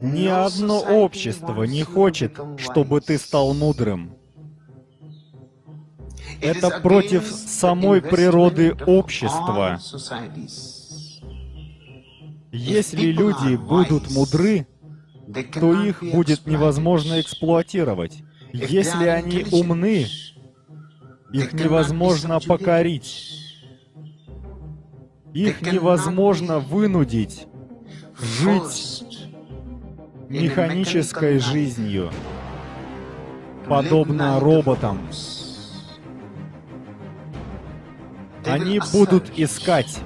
Ни одно общество не хочет, чтобы ты стал мудрым. Это против самой природы общества. Если люди будут мудры, то их будет невозможно эксплуатировать. Если они умны, их невозможно покорить. Их невозможно вынудить жить механической жизнью, подобно роботам. Они будут искать.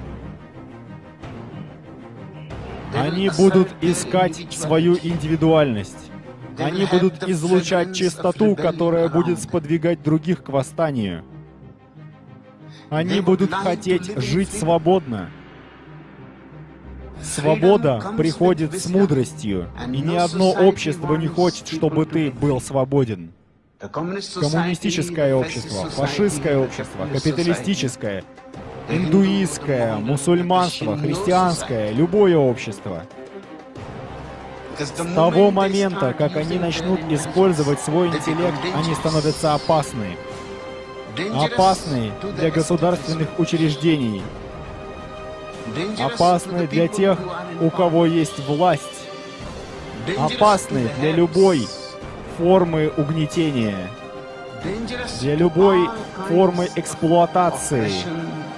Они будут искать свою индивидуальность. Они будут излучать чистоту, которая будет сподвигать других к восстанию. Они будут хотеть жить свободно. Свобода приходит с мудростью, и ни одно общество не хочет, чтобы ты был свободен. Коммунистическое общество, фашистское общество, капиталистическое, индуистское, мусульманство, христианское, любое общество. С того момента, как они начнут использовать свой интеллект, они становятся опасны. Опасны для государственных учреждений. Опасны для тех, у кого есть власть. Опасны для любой формы угнетения, для любой формы эксплуатации,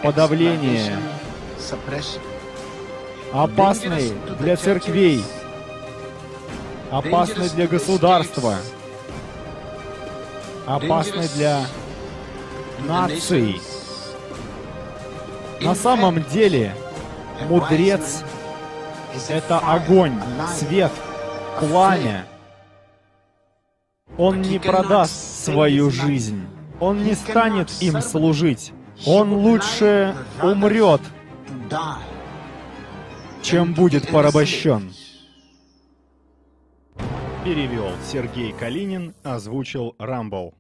подавления. Опасны для церквей. Опасны для государства. Опасны для наций. На самом деле, мудрец — это огонь, свет, пламя. Он не продаст свою жизнь. Он не станет им служить. Он лучше умрет, чем будет порабощен. Перевел Сергей Калинин, озвучил Рамбл.